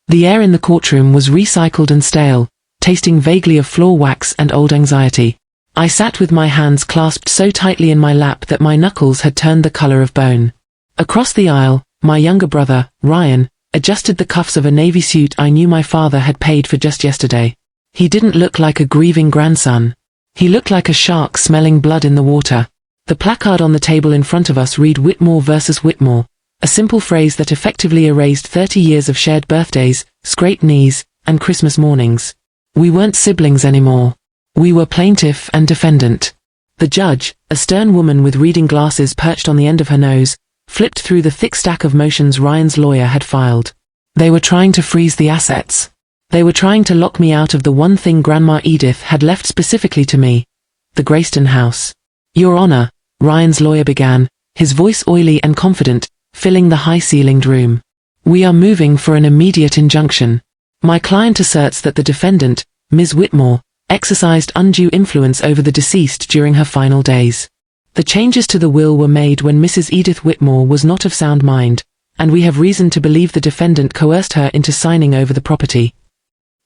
The air in the courtroom was recycled and stale, tasting vaguely of floor wax and old anxiety. I sat with my hands clasped so tightly in my lap that my knuckles had turned the color of bone. Across the aisle, my younger brother, Ryan, adjusted the cuffs of a navy suit I knew my father had paid for just yesterday. He didn't look like a grieving grandson. He looked like a shark smelling blood in the water. The placard on the table in front of us read Whitmore versus Whitmore, a simple phrase that effectively erased 30 years of shared birthdays, scraped knees, and Christmas mornings. We weren't siblings anymore. We were plaintiff and defendant. The judge, a stern woman with reading glasses perched on the end of her nose, flipped through the thick stack of motions Ryan's lawyer had filed. They were trying to freeze the assets. They were trying to lock me out of the one thing Grandma Edith had left specifically to me, the Grayston house. Your Honor, Ryan's lawyer began, his voice oily and confident, filling the high-ceilinged room. We are moving for an immediate injunction. My client asserts that the defendant, Ms. Whitmore, exercised undue influence over the deceased during her final days. The changes to the will were made when Mrs. Edith Whitmore was not of sound mind, and we have reason to believe the defendant coerced her into signing over the property.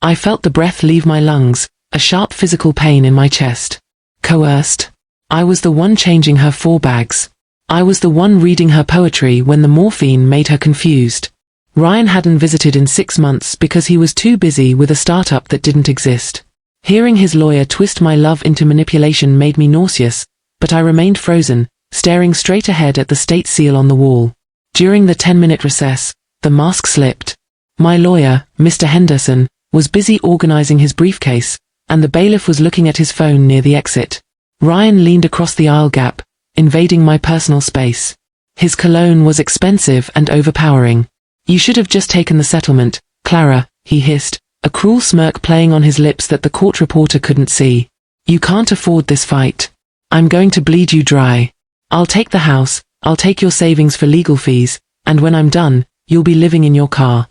I felt the breath leave my lungs, a sharp physical pain in my chest. Coerced? I was the one changing her 4 bags. I was the one reading her poetry when the morphine made her confused. Ryan hadn't visited in 6 months because he was too busy with a startup that didn't exist. Hearing his lawyer twist my love into manipulation made me nauseous, but I remained frozen, staring straight ahead at the state seal on the wall. During the 10-minute recess, the mask slipped. My lawyer, Mr. Henderson, was busy organizing his briefcase, and the bailiff was looking at his phone near the exit. Ryan leaned across the aisle gap, invading my personal space. His cologne was expensive and overpowering. You should have just taken the settlement, Clara, he hissed, a cruel smirk playing on his lips that the court reporter couldn't see. You can't afford this fight. I'm going to bleed you dry. I'll take the house, I'll take your savings for legal fees, and when I'm done, you'll be living in your car.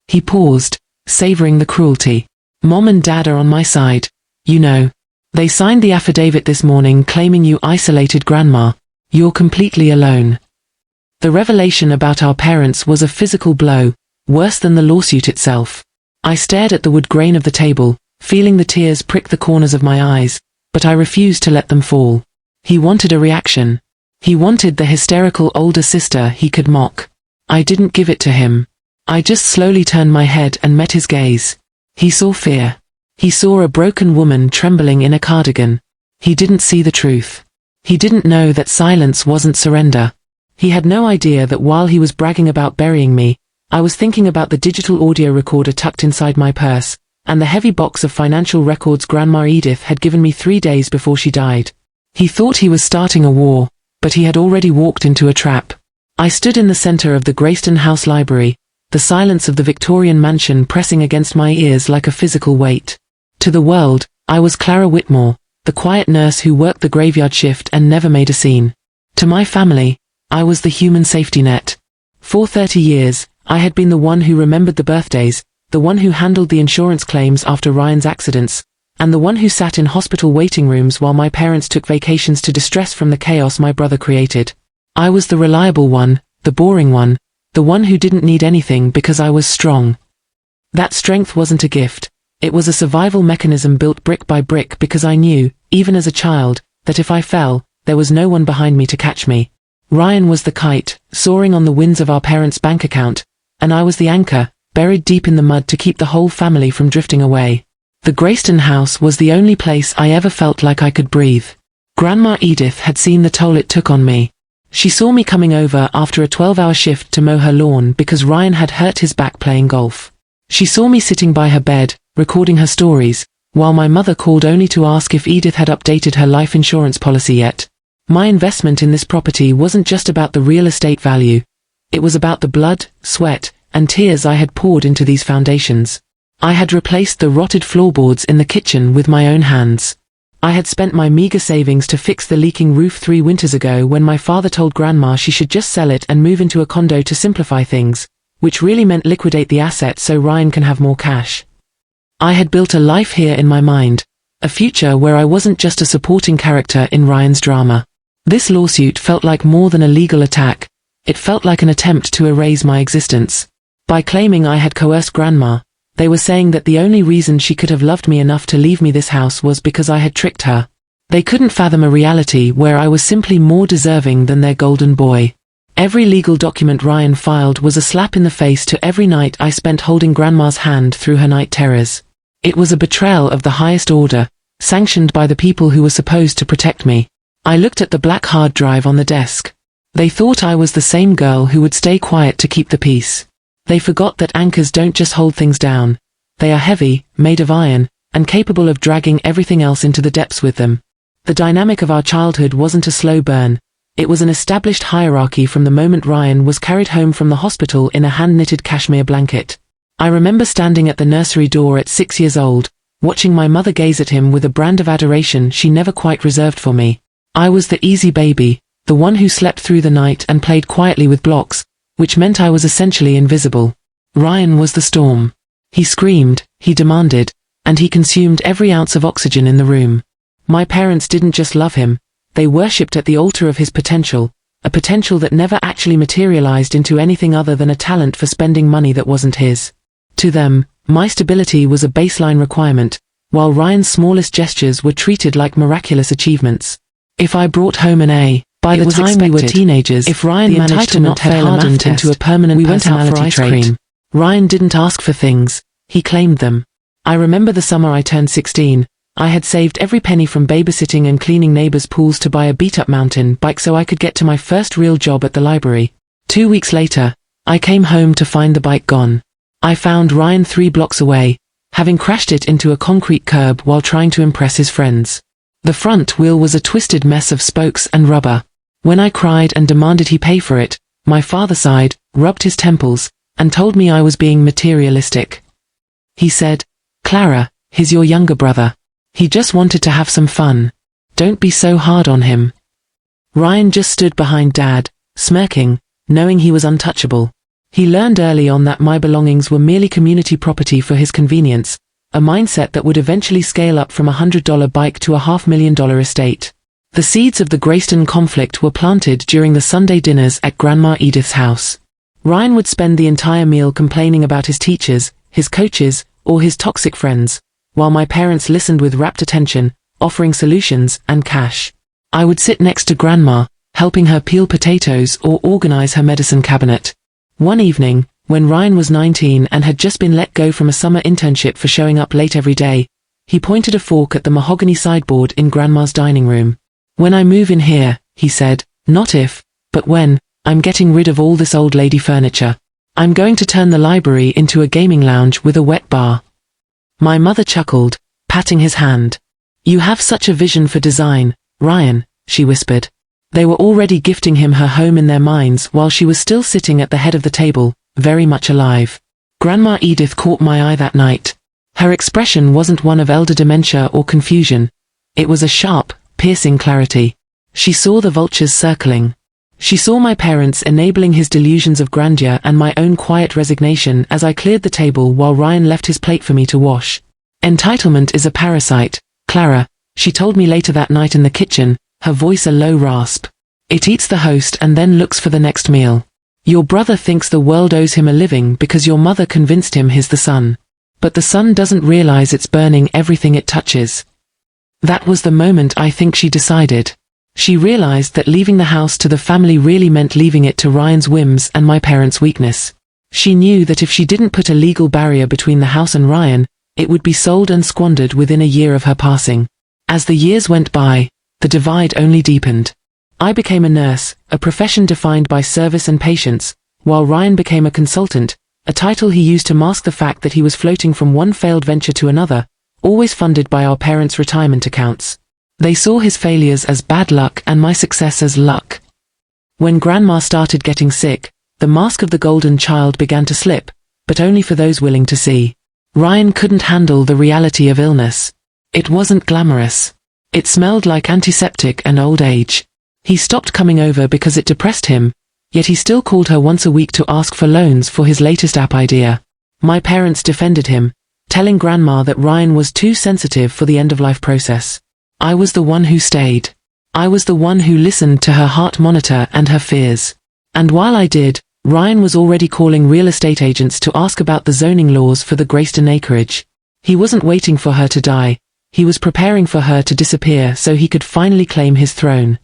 He paused, savoring the cruelty. Mom and Dad are on my side. You know. They signed the affidavit this morning claiming you isolated Grandma. You're completely alone. The revelation about our parents was a physical blow, worse than the lawsuit itself. I stared at the wood grain of the table, feeling the tears prick the corners of my eyes, but I refused to let them fall. He wanted a reaction. He wanted the hysterical older sister he could mock. I didn't give it to him. I just slowly turned my head and met his gaze. He saw fear. He saw a broken woman trembling in a cardigan. He didn't see the truth. He didn't know that silence wasn't surrender. He had no idea that while he was bragging about burying me, I was thinking about the digital audio recorder tucked inside my purse, and the heavy box of financial records Grandma Edith had given me 3 days before she died. He thought he was starting a war, but he had already walked into a trap. I stood in the center of the Grayston House library, the silence of the Victorian mansion pressing against my ears like a physical weight. To the world, I was Clara Whitmore, the quiet nurse who worked the graveyard shift and never made a scene. To my family, I was the human safety net. For 30 years, I had been the one who remembered the birthdays, the one who handled the insurance claims after Ryan's accidents, and the one who sat in hospital waiting rooms while my parents took vacations to distress from the chaos my brother created. I was the reliable one, the boring one, the one who didn't need anything because I was strong. That strength wasn't a gift. It was a survival mechanism built brick by brick because I knew, even as a child, that if I fell, there was no one behind me to catch me. Ryan was the kite, soaring on the winds of our parents' bank account, and I was the anchor, buried deep in the mud to keep the whole family from drifting away. The Grayston house was the only place I ever felt like I could breathe. Grandma Edith had seen the toll it took on me. She saw me coming over after a 12-hour shift to mow her lawn because Ryan had hurt his back playing golf. She saw me sitting by her bed, recording her stories, while my mother called only to ask if Edith had updated her life insurance policy yet. My investment in this property wasn't just about the real estate value. It was about the blood, sweat, and tears I had poured into these foundations. I had replaced the rotted floorboards in the kitchen with my own hands. I had spent my meager savings to fix the leaking roof 3 winters ago when my father told Grandma she should just sell it and move into a condo to simplify things, which really meant liquidate the asset so Ryan can have more cash. I had built a life here in my mind, a future where I wasn't just a supporting character in Ryan's drama. This lawsuit felt like more than a legal attack. It felt like an attempt to erase my existence. By claiming I had coerced Grandma, they were saying that the only reason she could have loved me enough to leave me this house was because I had tricked her. They couldn't fathom a reality where I was simply more deserving than their golden boy. Every legal document Ryan filed was a slap in the face to every night I spent holding Grandma's hand through her night terrors. It was a betrayal of the highest order, sanctioned by the people who were supposed to protect me. I looked at the black hard drive on the desk. They thought I was the same girl who would stay quiet to keep the peace. They forgot that anchors don't just hold things down. They are heavy, made of iron, and capable of dragging everything else into the depths with them. The dynamic of our childhood wasn't a slow burn. It was an established hierarchy from the moment Ryan was carried home from the hospital in a hand-knitted cashmere blanket. I remember standing at the nursery door at 6 years old, watching my mother gaze at him with a brand of adoration she never quite reserved for me. I was the easy baby, the one who slept through the night and played quietly with blocks, which meant I was essentially invisible. Ryan was the storm. He screamed, he demanded, and he consumed every ounce of oxygen in the room. My parents didn't just love him, they worshipped at the altar of his potential, a potential that never actually materialized into anything other than a talent for spending money that wasn't his. To them, my stability was a baseline requirement, while Ryan's smallest gestures were treated like miraculous achievements. If I brought home an A, by the time we were teenagers, if Ryan managed to not fail a math test, into a permanent personality trait. Ryan didn't ask for things, he claimed them. I remember the summer I turned 16, I had saved every penny from babysitting and cleaning neighbors' pools to buy a beat-up mountain bike so I could get to my first real job at the library. 2 weeks later, I came home to find the bike gone. I found Ryan 3 blocks away, having crashed it into a concrete curb while trying to impress his friends. The front wheel was a twisted mess of spokes and rubber. When I cried and demanded he pay for it, my father sighed, rubbed his temples, and told me I was being materialistic. He said, "Clara, he's your younger brother. He just wanted to have some fun. Don't be so hard on him." Ryan just stood behind Dad, smirking, knowing he was untouchable. He learned early on that my belongings were merely community property for his convenience, a mindset that would eventually scale up from a $100 bike to a $500,000 estate. The seeds of the Greyston conflict were planted during the Sunday dinners at Grandma Edith's house. Ryan would spend the entire meal complaining about his teachers, his coaches, or his toxic friends, while my parents listened with rapt attention, offering solutions and cash. I would sit next to Grandma, helping her peel potatoes or organize her medicine cabinet. One evening, when Ryan was 19 and had just been let go from a summer internship for showing up late every day, he pointed a fork at the mahogany sideboard in Grandma's dining room. "When I move in here," he said, "not if, but when, I'm getting rid of all this old lady furniture. I'm going to turn the library into a gaming lounge with a wet bar." My mother chuckled, patting his hand. "You have such a vision for design, Ryan," she whispered. They were already gifting him her home in their minds while she was still sitting at the head of the table, very much alive. Grandma Edith caught my eye that night. Her expression wasn't one of elder dementia or confusion. It was a sharp, piercing clarity. She saw the vultures circling. She saw my parents enabling his delusions of grandeur and my own quiet resignation as I cleared the table while Ryan left his plate for me to wash. "Entitlement is a parasite, Clara," she told me later that night in the kitchen, her voice a low rasp. "It eats the host and then looks for the next meal. Your brother thinks the world owes him a living because your mother convinced him he's the sun. But the sun doesn't realize it's burning everything it touches." That was the moment I think she decided. She realized that leaving the house to the family really meant leaving it to Ryan's whims and my parents' weakness. She knew that if she didn't put a legal barrier between the house and Ryan, it would be sold and squandered within a year of her passing. As the years went by, the divide only deepened. I became a nurse, a profession defined by service and patience, while Ryan became a consultant, a title he used to mask the fact that he was floating from one failed venture to another, always funded by our parents' retirement accounts. They saw his failures as bad luck and my success as luck. When Grandma started getting sick, the mask of the golden child began to slip, but only for those willing to see. Ryan couldn't handle the reality of illness. It wasn't glamorous. It smelled like antiseptic and old age. He stopped coming over because it depressed him, yet he still called her once a week to ask for loans for his latest app idea. My parents defended him, telling Grandma that Ryan was too sensitive for the end-of-life process. I was the one who stayed. I was the one who listened to her heart monitor and her fears. And while I did, Ryan was already calling real estate agents to ask about the zoning laws for the Grayston acreage. He wasn't waiting for her to die, he was preparing for her to disappear so he could finally claim his throne.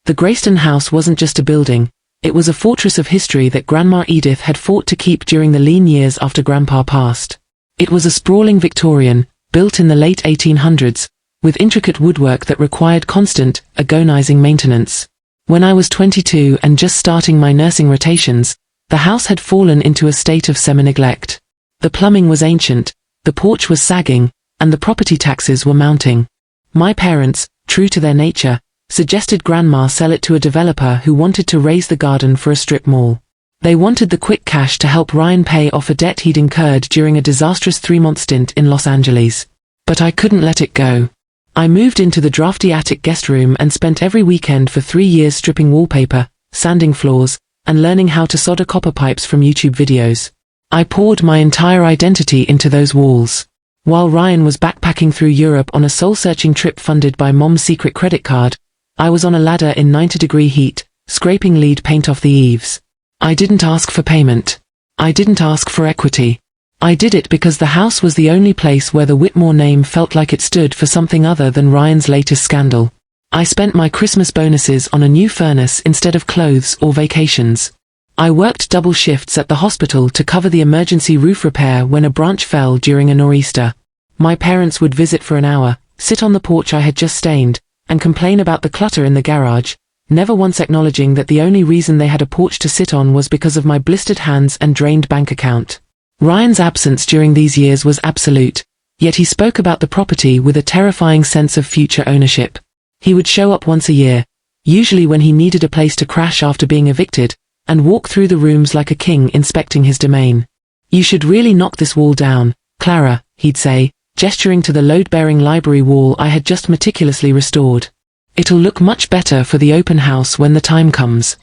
The Grayston house wasn't just a building, it was a fortress of history that Grandma Edith had fought to keep during the lean years after Grandpa passed. It was a sprawling Victorian, built in the late 1800s, with intricate woodwork that required constant, agonizing maintenance. When I was 22 and just starting my nursing rotations, the house had fallen into a state of semi-neglect. The plumbing was ancient, the porch was sagging, and the property taxes were mounting. My parents, true to their nature, suggested Grandma sell it to a developer who wanted to raise the garden for a strip mall. They wanted the quick cash to help Ryan pay off a debt he'd incurred during a disastrous 3-month stint in Los Angeles. But I couldn't let it go. I moved into the drafty attic guest room and spent every weekend for 3 years stripping wallpaper, sanding floors, and learning how to solder copper pipes from YouTube videos. I poured my entire identity into those walls. While Ryan was backpacking through Europe on a soul-searching trip funded by Mom's secret credit card, I was on a ladder in 90-degree heat, scraping lead paint off the eaves. I didn't ask for payment. I didn't ask for equity. I did it because the house was the only place where the Whitmore name felt like it stood for something other than Ryan's latest scandal. I spent my Christmas bonuses on a new furnace instead of clothes or vacations. I worked double shifts at the hospital to cover the emergency roof repair when a branch fell during a nor'easter. My parents would visit for an hour, sit on the porch I had just stained, and complain about the clutter in the garage, never once acknowledging that the only reason they had a porch to sit on was because of my blistered hands and drained bank account. Ryan's absence during these years was absolute, yet he spoke about the property with a terrifying sense of future ownership. He would show up once a year, usually when he needed a place to crash after being evicted, and walk through the rooms like a king inspecting his domain. "You should really knock this wall down, Clara," he'd say, gesturing to the load-bearing library wall I had just meticulously restored. "It'll look much better for the open house when the time comes."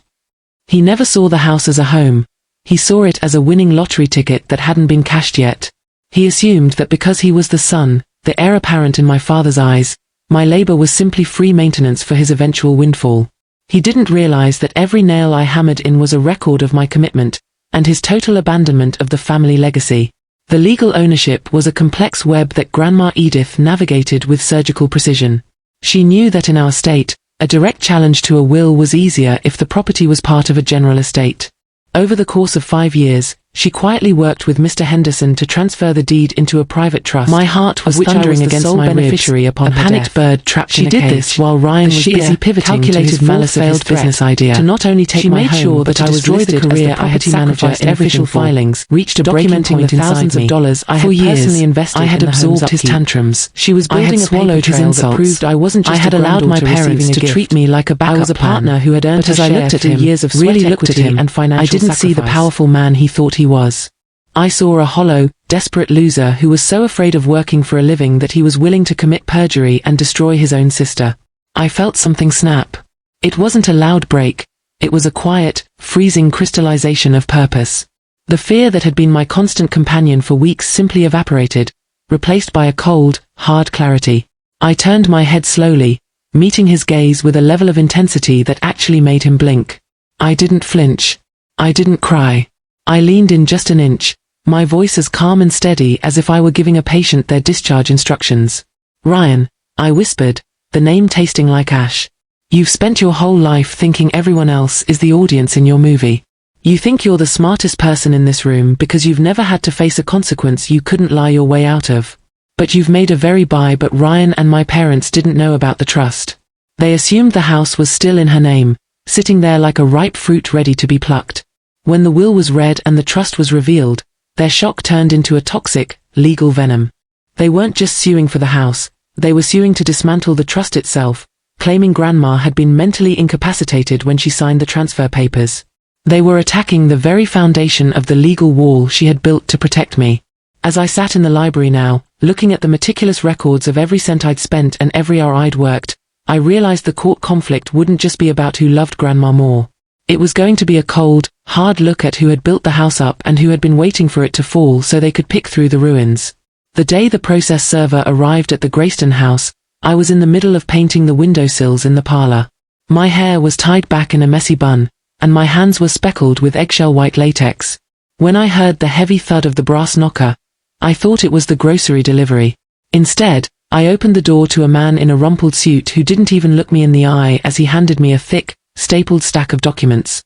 He never saw the house as a home. He saw it as a winning lottery ticket that hadn't been cashed yet. He assumed that because he was the son, the heir apparent in my father's eyes, my labor was simply free maintenance for his eventual windfall. He didn't realize that every nail I hammered in was a record of my commitment, and his total abandonment of the family legacy. The legal ownership was a complex web that Grandma Edith navigated with surgical precision. She knew that in our state, a direct challenge to a will was easier if the property was part of a general estate. Over the course of 5 years, she quietly worked with Mr. Henderson to transfer the deed into a private trust. My heart was thundering against my beneficiary upon her panicked bird trapped in a cage. She did this while Ryan was busy pivoting to his failed business idea to not only take my home, but I was listed as the property manager in official filings, reached a breaking point the thousands of dollars I had personally invested. I had absorbed his tantrums. She was building a paper trail that proved I wasn't just a granddaughter receiving a gift. I had allowed my parents to treat me like a backup plan. I was a partner who had earned her share through years of sweat equity and financial sacrifice. I didn't see the powerful man he thought he was. I saw a hollow, desperate loser who was so afraid of working for a living that he was willing to commit perjury and destroy his own sister. I felt something snap. It wasn't a loud break, it was a quiet, freezing crystallization of purpose. The fear that had been my constant companion for weeks simply evaporated, replaced by a cold, hard clarity. I turned my head slowly, meeting his gaze with a level of intensity that actually made him blink. I didn't flinch. I didn't cry. I leaned in just an inch, my voice as calm and steady as if I were giving a patient their discharge instructions. "Ryan," I whispered, the name tasting like ash. "You've spent your whole life thinking everyone else is the audience in your movie. You think you're the smartest person in this room because you've never had to face a consequence you couldn't lie your way out of. But you've made a very but Ryan and my parents didn't know about the trust. They assumed the house was still in her name, sitting there like a ripe fruit ready to be plucked. When the will was read and the trust was revealed, their shock turned into a toxic, legal venom. They weren't just suing for the house, they were suing to dismantle the trust itself, claiming Grandma had been mentally incapacitated when she signed the transfer papers. They were attacking the very foundation of the legal wall she had built to protect me. As I sat in the library now, looking at the meticulous records of every cent I'd spent and every hour I'd worked, I realized the court conflict wouldn't just be about who loved Grandma more. It was going to be a cold, hard look at who had built the house up and who had been waiting for it to fall so they could pick through the ruins. The day the process server arrived at the Grayston house, I was in the middle of painting the windowsills in the parlor. My hair was tied back in a messy bun, and my hands were speckled with eggshell white latex. When I heard the heavy thud of the brass knocker, I thought it was the grocery delivery. Instead, I opened the door to a man in a rumpled suit who didn't even look me in the eye as he handed me a thick, stapled stack of documents.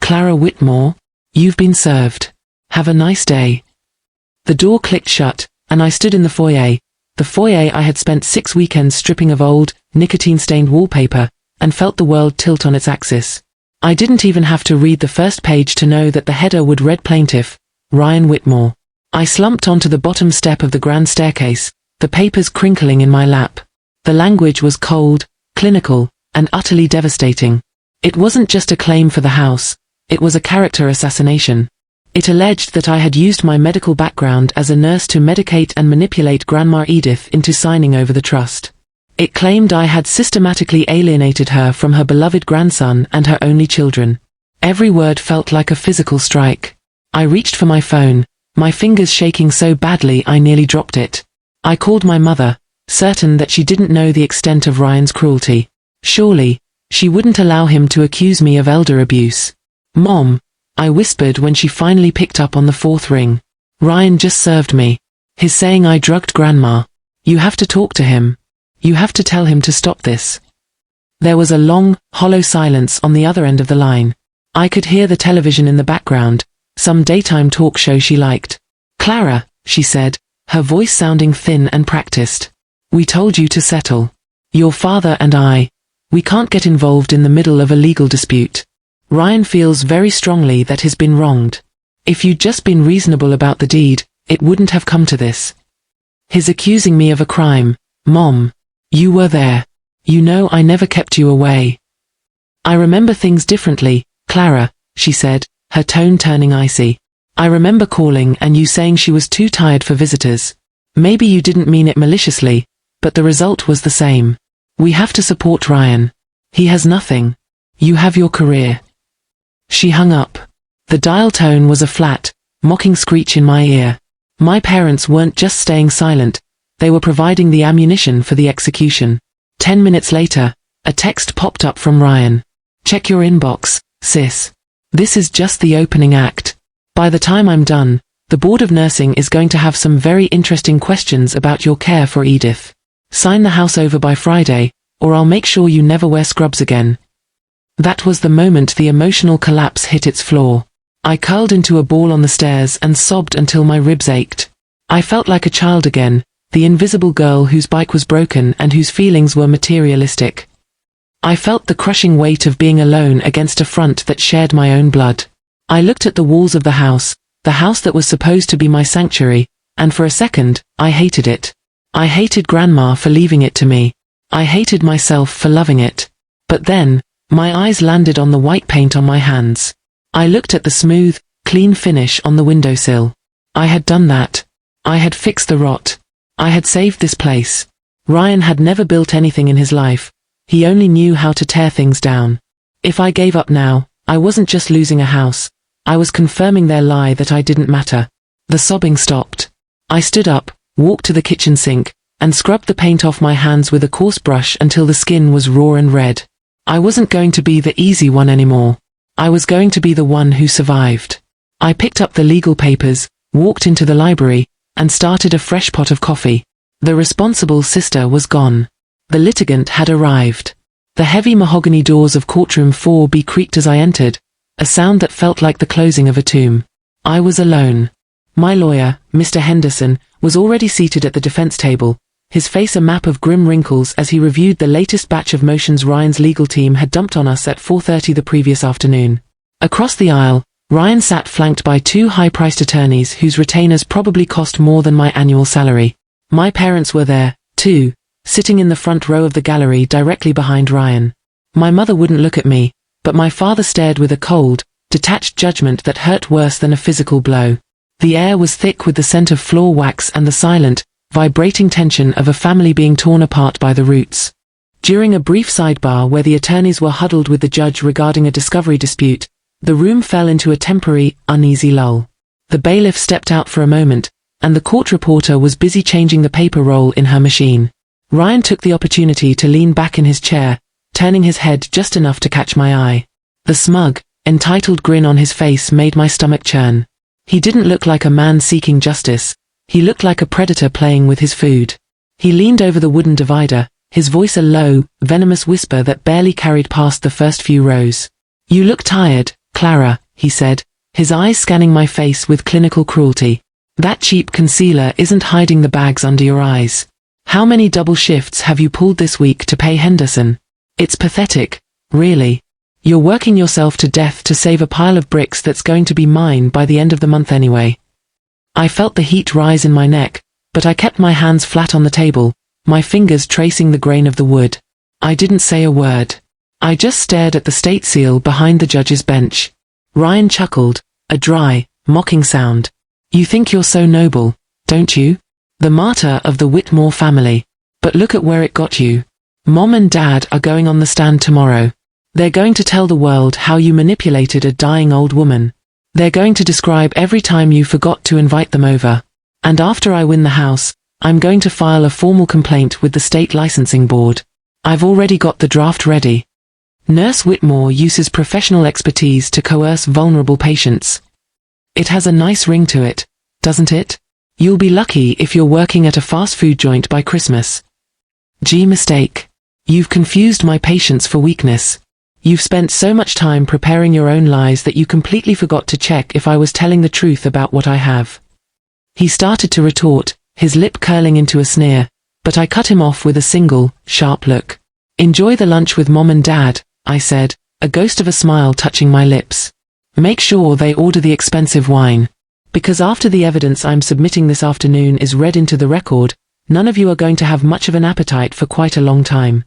"Clara Whitmore, you've been served. Have a nice day." The door clicked shut, and I stood in the foyer I had spent 6 weekends stripping of old, nicotine-stained wallpaper, and felt the world tilt on its axis. I didn't even have to read the first page to know that the header would read Plaintiff, Ryan Whitmore. I slumped onto the bottom step of the grand staircase, the papers crinkling in my lap. The language was cold, clinical, and utterly devastating. It wasn't just a claim for the house, it was a character assassination. It alleged that I had used my medical background as a nurse to medicate and manipulate Grandma Edith into signing over the trust. It claimed I had systematically alienated her from her beloved grandson and her only children. Every word felt like a physical strike. I reached for my phone, my fingers shaking so badly I nearly dropped it. I called my mother, certain that she didn't know the extent of Ryan's cruelty. Surely, she wouldn't allow him to accuse me of elder abuse. "Mom," I whispered when she finally picked up on the 4th ring. "Ryan just served me. He's saying I drugged Grandma. You have to talk to him. You have to tell him to stop this." There was a long, hollow silence on the other end of the line. I could hear the television in the background, some daytime talk show she liked. "Clara," she said, her voice sounding thin and practiced. "We told you to settle. Your father and we can't get involved in the middle of a legal dispute. Ryan feels very strongly that he's been wronged. If you'd just been reasonable about the deed, it wouldn't have come to this. He's accusing me of a crime. Mom, you were there. You know I never kept you away." "I remember things differently, Clara," she said, her tone turning icy. "I remember calling and you saying she was too tired for visitors. Maybe you didn't mean it maliciously, but the result was the same. We have to support Ryan. He has nothing. You have your career." She hung up. The dial tone was a flat, mocking screech in my ear. My parents weren't just staying silent, they were providing the ammunition for the execution. 10 minutes later, a text popped up from Ryan. "Check your inbox, sis. This is just the opening act. By the time I'm done, the Board of Nursing is going to have some very interesting questions about your care for Edith. Sign the house over by Friday, or I'll make sure you never wear scrubs again." That was the moment the emotional collapse hit its floor. I curled into a ball on the stairs and sobbed until my ribs ached. I felt like a child again, the invisible girl whose bike was broken and whose feelings were materialistic. I felt the crushing weight of being alone against a front that shared my own blood. I looked at the walls of the house that was supposed to be my sanctuary, and for a second, I hated it. I hated Grandma for leaving it to me. I hated myself for loving it. But then, my eyes landed on the white paint on my hands. I looked at the smooth, clean finish on the windowsill. I had done that. I had fixed the rot. I had saved this place. Ryan had never built anything in his life. He only knew how to tear things down. If I gave up now, I wasn't just losing a house. I was confirming their lie that I didn't matter. The sobbing stopped. I stood up, walked to the kitchen sink, and scrubbed the paint off my hands with a coarse brush until the skin was raw and red. I wasn't going to be the easy one anymore. I was going to be the one who survived. I picked up the legal papers, walked into the library, and started a fresh pot of coffee. The responsible sister was gone. The litigant had arrived. The heavy mahogany doors of Courtroom 4B creaked as I entered, a sound that felt like the closing of a tomb. I was alone. My lawyer, Mr. Henderson, was already seated at the defense table, his face a map of grim wrinkles as he reviewed the latest batch of motions Ryan's legal team had dumped on us at 4:30 the previous afternoon. Across the aisle, Ryan sat flanked by 2 high-priced attorneys whose retainers probably cost more than my annual salary. My parents were there, too, sitting in the front row of the gallery directly behind Ryan. My mother wouldn't look at me, but my father stared with a cold, detached judgment that hurt worse than a physical blow. The air was thick with the scent of floor wax and the silent, vibrating tension of a family being torn apart by the roots. During a brief sidebar where the attorneys were huddled with the judge regarding a discovery dispute, the room fell into a temporary, uneasy lull. The bailiff stepped out for a moment, and the court reporter was busy changing the paper roll in her machine. Ryan took the opportunity to lean back in his chair, turning his head just enough to catch my eye. The smug, entitled grin on his face made my stomach churn. He didn't look like a man seeking justice. He looked like a predator playing with his food. He leaned over the wooden divider, his voice a low, venomous whisper that barely carried past the first few rows. "You look tired, Clara," he said, his eyes scanning my face with clinical cruelty. "That cheap concealer isn't hiding the bags under your eyes. How many double shifts have you pulled this week to pay Henderson? It's pathetic, really. You're working yourself to death to save a pile of bricks that's going to be mine by the end of the month anyway." I felt the heat rise in my neck, but I kept my hands flat on the table, my fingers tracing the grain of the wood. I didn't say a word. I just stared at the state seal behind the judge's bench. Ryan chuckled, a dry, mocking sound. "You think you're so noble, don't you? The martyr of the Whitmore family. But look at where it got you. Mom and Dad are going on the stand tomorrow. They're going to tell the world how you manipulated a dying old woman. They're going to describe every time you forgot to invite them over. And after I win the house, I'm going to file a formal complaint with the state licensing board. I've already got the draft ready. Nurse Whitmore uses professional expertise to coerce vulnerable patients. It has a nice ring to it, doesn't it? You'll be lucky if you're working at a fast food joint by Christmas. Gee, mistake. You've confused my patience for weakness. You've spent so much time preparing your own lies that you completely forgot to check if I was telling the truth about what I have." He started to retort, his lip curling into a sneer, but I cut him off with a single, sharp look. "Enjoy the lunch with Mom and Dad," I said, a ghost of a smile touching my lips. "Make sure they order the expensive wine. Because after the evidence I'm submitting this afternoon is read into the record, none of you are going to have much of an appetite for quite a long time."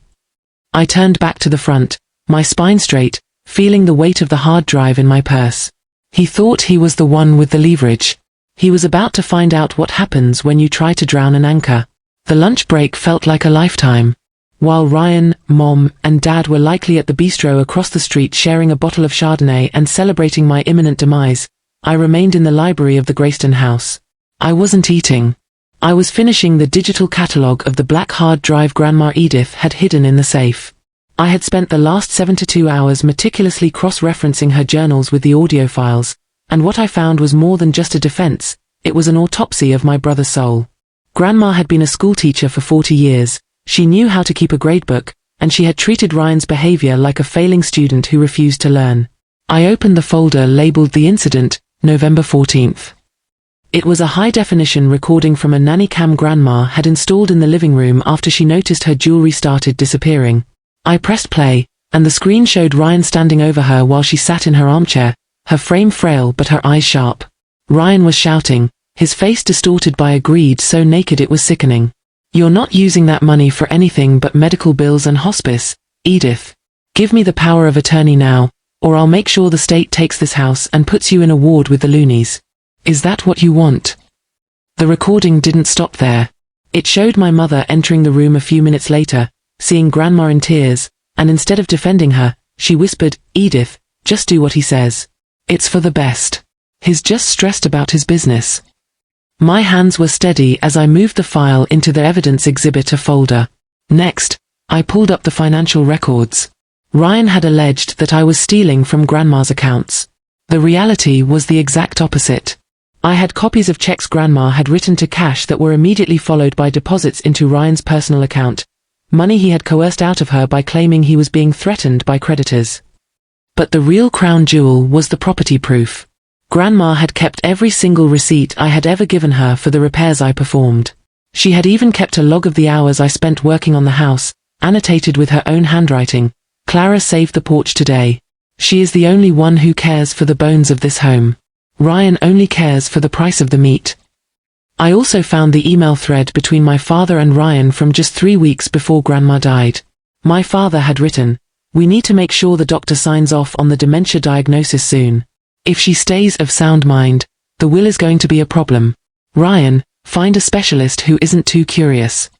I turned back to the front, my spine straight, feeling the weight of the hard drive in my purse. He thought he was the one with the leverage. He was about to find out what happens when you try to drown an anchor. The lunch break felt like a lifetime. While Ryan, Mom, and Dad were likely at the bistro across the street sharing a bottle of Chardonnay and celebrating my imminent demise, I remained in the library of the Grayston house. I wasn't eating. I was finishing the digital catalogue of the black hard drive Grandma Edith had hidden in the safe. I had spent the last 72 hours meticulously cross-referencing her journals with the audio files, and what I found was more than just a defense, it was an autopsy of my brother's soul. Grandma had been a schoolteacher for 40 years, she knew how to keep a gradebook, and she had treated Ryan's behavior like a failing student who refused to learn. I opened the folder labeled The Incident, November 14th. It was a high-definition recording from a nanny cam Grandma had installed in the living room after she noticed her jewelry started disappearing. I pressed play, and the screen showed Ryan standing over her while she sat in her armchair, her frame frail but her eyes sharp. Ryan was shouting, his face distorted by a greed so naked it was sickening. "You're not using that money for anything but medical bills and hospice, Edith. Give me the power of attorney now, or I'll make sure the state takes this house and puts you in a ward with the loonies. Is that what you want?" The recording didn't stop there. It showed my mother entering the room a few minutes later, seeing Grandma in tears, and instead of defending her, she whispered, "Edith, just do what he says. It's for the best. He's just stressed about his business." My hands were steady as I moved the file into the evidence exhibitor folder. Next, I pulled up the financial records. Ryan had alleged that I was stealing from Grandma's accounts. The reality was the exact opposite. I had copies of checks Grandma had written to cash that were immediately followed by deposits into Ryan's personal account, money he had coerced out of her by claiming he was being threatened by creditors. But the real crown jewel was the property proof. Grandma had kept every single receipt I had ever given her for the repairs I performed. She had even kept a log of the hours I spent working on the house, annotated with her own handwriting. "Clara saved the porch today. She is the only one who cares for the bones of this home. Ryan only cares for the price of the meat." I also found the email thread between my father and Ryan from just 3 weeks before Grandma died. My father had written, "We need to make sure the doctor signs off on the dementia diagnosis soon. If she stays of sound mind, the will is going to be a problem. Ryan, find a specialist who isn't too curious."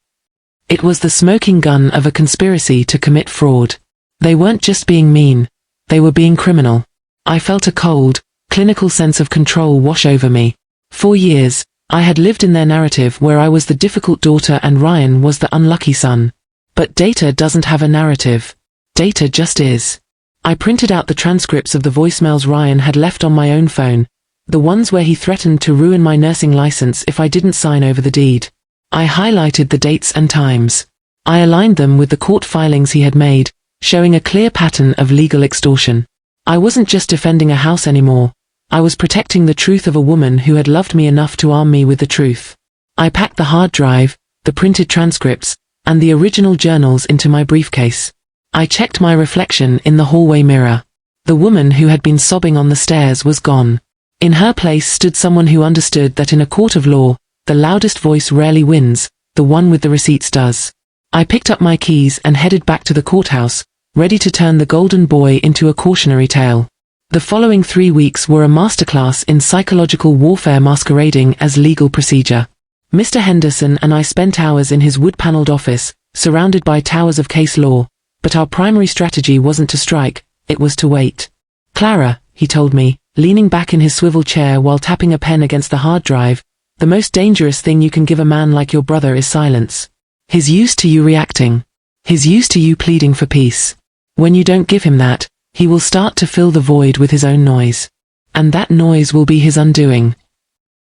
It was the smoking gun of a conspiracy to commit fraud. They weren't just being mean, they were being criminal. I felt a cold, clinical sense of control wash over me. For years, I had lived in their narrative where I was the difficult daughter and Ryan was the unlucky son. But data doesn't have a narrative. Data just is. I printed out the transcripts of the voicemails Ryan had left on my own phone, the ones where he threatened to ruin my nursing license if I didn't sign over the deed. I highlighted the dates and times. I aligned them with the court filings he had made, showing a clear pattern of legal extortion. I wasn't just defending a house anymore. I was protecting the truth of a woman who had loved me enough to arm me with the truth. I packed the hard drive, the printed transcripts, and the original journals into my briefcase. I checked my reflection in the hallway mirror. The woman who had been sobbing on the stairs was gone. In her place stood someone who understood that in a court of law, the loudest voice rarely wins, the one with the receipts does. I picked up my keys and headed back to the courthouse, ready to turn the golden boy into a cautionary tale. The following 3 weeks were a masterclass in psychological warfare masquerading as legal procedure. Mr. Henderson and I spent hours in his wood-paneled office, surrounded by towers of case law, but our primary strategy wasn't to strike, it was to wait. "Clara," he told me, leaning back in his swivel chair while tapping a pen against the hard drive, "the most dangerous thing you can give a man like your brother is silence. He's used to you reacting. He's used to you pleading for peace. When you don't give him that, he will start to fill the void with his own noise. And that noise will be his undoing."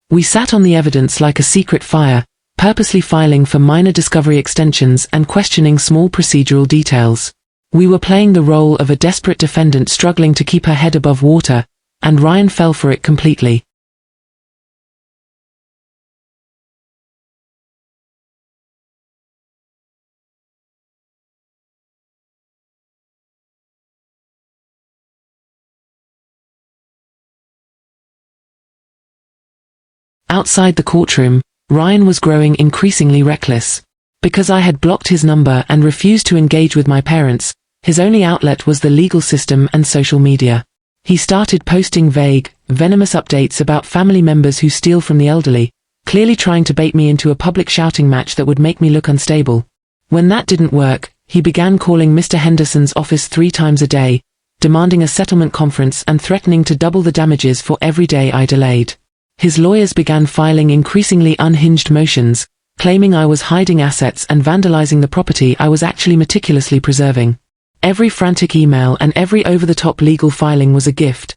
We sat on the evidence like a secret fire, purposely filing for minor discovery extensions and questioning small procedural details. We were playing the role of a desperate defendant struggling to keep her head above water, and Ryan fell for it completely. Outside the courtroom, Ryan was growing increasingly reckless. Because I had blocked his number and refused to engage with my parents, his only outlet was the legal system and social media. He started posting vague, venomous updates about family members who steal from the elderly, clearly trying to bait me into a public shouting match that would make me look unstable. When that didn't work, he began calling Mr. Henderson's office 3 times a day, demanding a settlement conference and threatening to double the damages for every day I delayed. His lawyers began filing increasingly unhinged motions, claiming I was hiding assets and vandalizing the property I was actually meticulously preserving. Every frantic email and every over-the-top legal filing was a gift.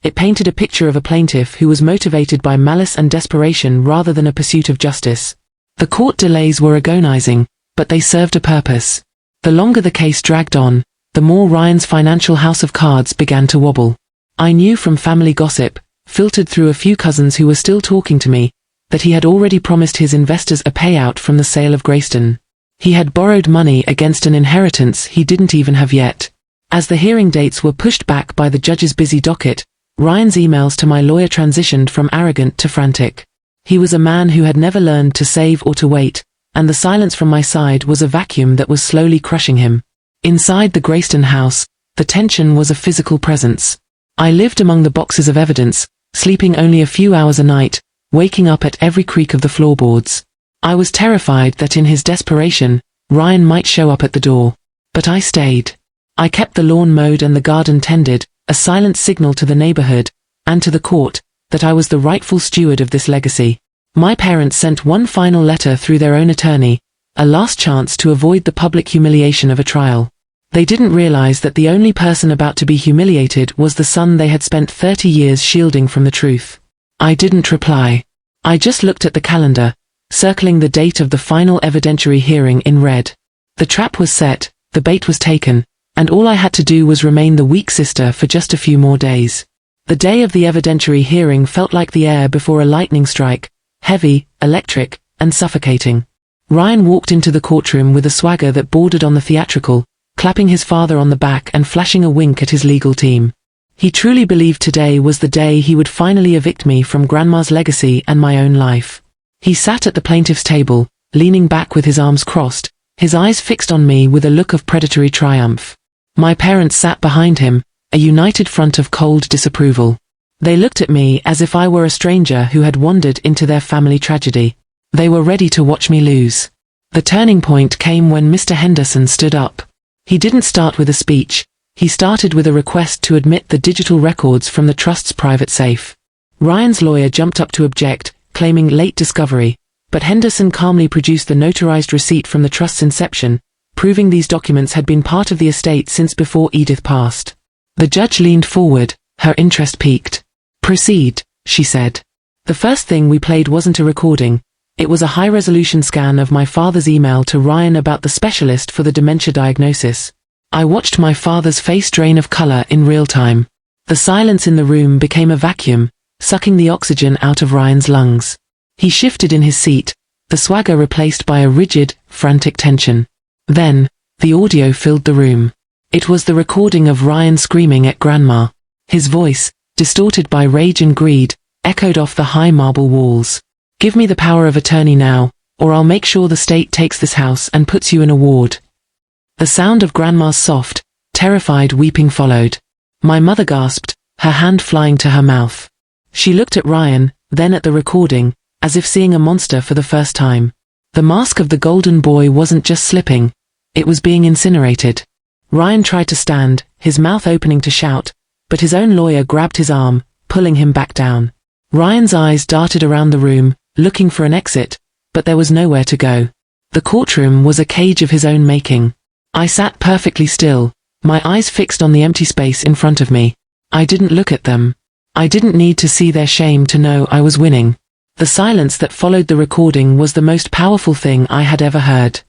It painted a picture of a plaintiff who was motivated by malice and desperation rather than a pursuit of justice. The court delays were agonizing, but they served a purpose. The longer the case dragged on, the more Ryan's financial house of cards began to wobble. I knew from family gossip, filtered through a few cousins who were still talking to me, that he had already promised his investors a payout from the sale of Greyston. He had borrowed money against an inheritance he didn't even have yet. As the hearing dates were pushed back by the judge's busy docket, Ryan's emails to my lawyer transitioned from arrogant to frantic. He was a man who had never learned to save or to wait, and the silence from my side was a vacuum that was slowly crushing him. Inside the Greyston house, the tension was a physical presence. I lived among the boxes of evidence, sleeping only a few hours a night, waking up at every creak of the floorboards. I was terrified that in his desperation, Ryan might show up at the door. But I stayed. I kept the lawn mowed and the garden tended, a silent signal to the neighborhood, and to the court, that I was the rightful steward of this legacy. My parents sent one final letter through their own attorney, a last chance to avoid the public humiliation of a trial. They didn't realize that the only person about to be humiliated was the son they had spent 30 years shielding from the truth. I didn't reply. I just looked at the calendar, circling the date of the final evidentiary hearing in red. The trap was set, the bait was taken, and all I had to do was remain the weak sister for just a few more days. The day of the evidentiary hearing felt like the air before a lightning strike, heavy, electric, and suffocating. Ryan walked into the courtroom with a swagger that bordered on the theatrical, clapping his father on the back and flashing a wink at his legal team. He truly believed today was the day he would finally evict me from Grandma's legacy and my own life. He sat at the plaintiff's table, leaning back with his arms crossed, his eyes fixed on me with a look of predatory triumph. My parents sat behind him, a united front of cold disapproval. They looked at me as if I were a stranger who had wandered into their family tragedy. They were ready to watch me lose. The turning point came when Mr. Henderson stood up. He didn't start with a speech. He started with a request to admit the digital records from the trust's private safe. Ryan's lawyer jumped up to object, claiming late discovery, but Henderson calmly produced the notarized receipt from the trust's inception, proving these documents had been part of the estate since before Edith passed. The judge leaned forward, her interest piqued. "Proceed," she said. The first thing we played wasn't a recording. It was a high-resolution scan of my father's email to Ryan about the specialist for the dementia diagnosis. I watched my father's face drain of color in real time. The silence in the room became a vacuum, sucking the oxygen out of Ryan's lungs. He shifted in his seat, the swagger replaced by a rigid, frantic tension. Then, the audio filled the room. It was the recording of Ryan screaming at Grandma. His voice, distorted by rage and greed, echoed off the high marble walls. "Give me the power of attorney now, or I'll make sure the state takes this house and puts you in a ward." The sound of Grandma's soft, terrified weeping followed. My mother gasped, her hand flying to her mouth. She looked at Ryan, then at the recording, as if seeing a monster for the first time. The mask of the golden boy wasn't just slipping, it was being incinerated. Ryan tried to stand, his mouth opening to shout, but his own lawyer grabbed his arm, pulling him back down. Ryan's eyes darted around the room, looking for an exit, but there was nowhere to go. The courtroom was a cage of his own making. I sat perfectly still, my eyes fixed on the empty space in front of me. I didn't look at them. I didn't need to see their shame to know I was winning. The silence that followed the recording was the most powerful thing I had ever heard.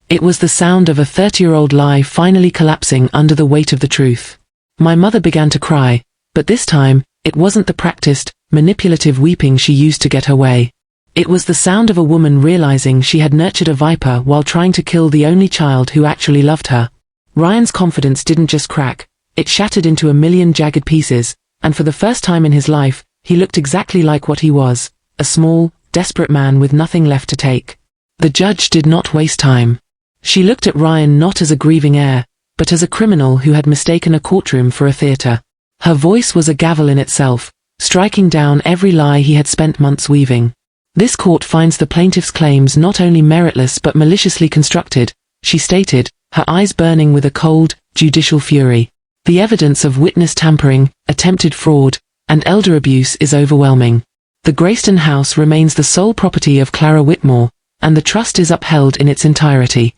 It was the sound of a 30-year-old lie finally collapsing under the weight of the truth. My mother began to cry, but this time, it wasn't the practiced, manipulative weeping she used to get her way. It was the sound of a woman realizing she had nurtured a viper while trying to kill the only child who actually loved her. Ryan's confidence didn't just crack, it shattered into a million jagged pieces, and for the first time in his life, he looked exactly like what he was, a small, desperate man with nothing left to take. The judge did not waste time. She looked at Ryan not as a grieving heir, but as a criminal who had mistaken a courtroom for a theater. Her voice was a gavel in itself, striking down every lie he had spent months weaving. "This court finds the plaintiff's claims not only meritless but maliciously constructed," she stated, her eyes burning with a cold, judicial fury. "The evidence of witness tampering, attempted fraud, and elder abuse is overwhelming. The Grayston house remains the sole property of Clara Whitmore, and the trust is upheld in its entirety."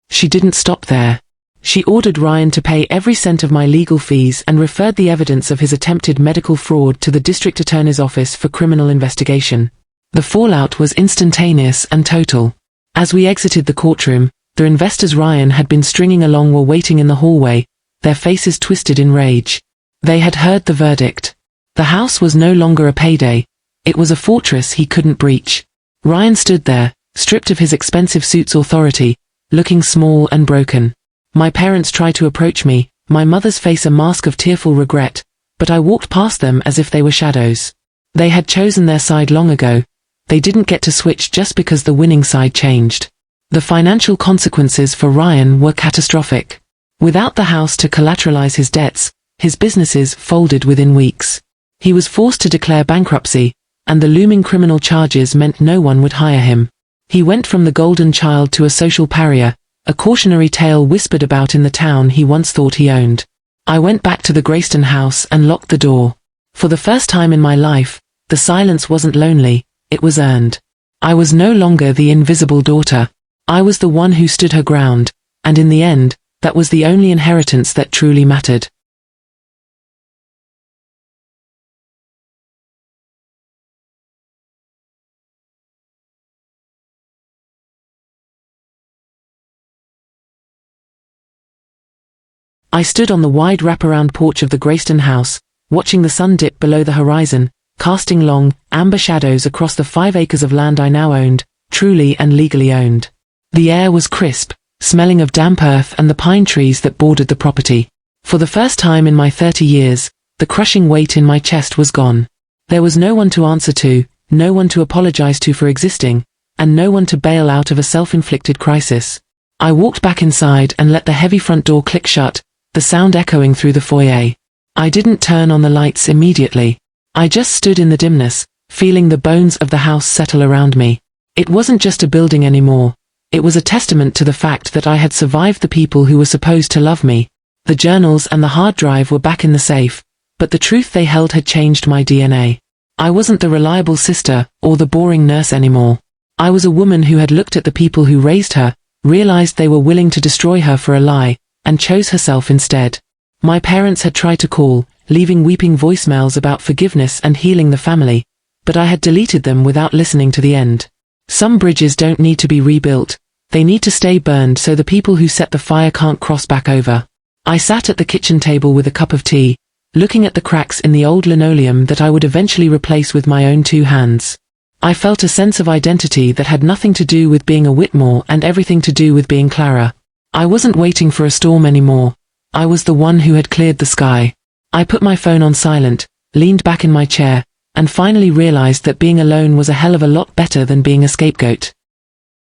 She didn't stop there. She ordered Ryan to pay every cent of my legal fees and referred the evidence of his attempted medical fraud to the district attorney's office for criminal investigation. The fallout was instantaneous and total. As we exited the courtroom, the investors Ryan had been stringing along were waiting in the hallway, their faces twisted in rage. They had heard the verdict. The house was no longer a payday, it was a fortress he couldn't breach. Ryan stood there, stripped of his expensive suit's authority, looking small and broken. My parents tried to approach me, my mother's face a mask of tearful regret, but I walked past them as if they were shadows. They had chosen their side long ago. They didn't get to switch just because the winning side changed. The financial consequences for Ryan were catastrophic. Without the house to collateralize his debts, his businesses folded within weeks. He was forced to declare bankruptcy, and the looming criminal charges meant no one would hire him. He went from the golden child to a social pariah, a cautionary tale whispered about in the town he once thought he owned. I went back to the Grayston house and locked the door. For the first time in my life, the silence wasn't lonely, it was earned. I was no longer the invisible daughter. I was the one who stood her ground, and in the end, that was the only inheritance that truly mattered. I stood on the wide wraparound porch of the Grayston house, watching the sun dip below the horizon, casting long, amber shadows across the 5 acres of land I now owned, truly and legally owned. The air was crisp, smelling of damp earth and the pine trees that bordered the property. For the first time in my 30 years, the crushing weight in my chest was gone. There was no one to answer to, no one to apologize to for existing, and no one to bail out of a self-inflicted crisis. I walked back inside and let the heavy front door click shut, the sound echoing through the foyer. I didn't turn on the lights immediately. I just stood in the dimness, feeling the bones of the house settle around me. It wasn't just a building anymore. It was a testament to the fact that I had survived the people who were supposed to love me. The journals and the hard drive were back in the safe, but the truth they held had changed my DNA. I wasn't the reliable sister or the boring nurse anymore. I was a woman who had looked at the people who raised her, realized they were willing to destroy her for a lie, and chose herself instead. My parents had tried to call, leaving weeping voicemails about forgiveness and healing the family, but I had deleted them without listening to the end. Some bridges don't need to be rebuilt, they need to stay burned so the people who set the fire can't cross back over. I sat at the kitchen table with a cup of tea, looking at the cracks in the old linoleum that I would eventually replace with my own 2 hands. I felt a sense of identity that had nothing to do with being a Whitmore and everything to do with being Clara. I wasn't waiting for a storm anymore. I was the one who had cleared the sky. I put my phone on silent, leaned back in my chair, and finally realized that being alone was a hell of a lot better than being a scapegoat.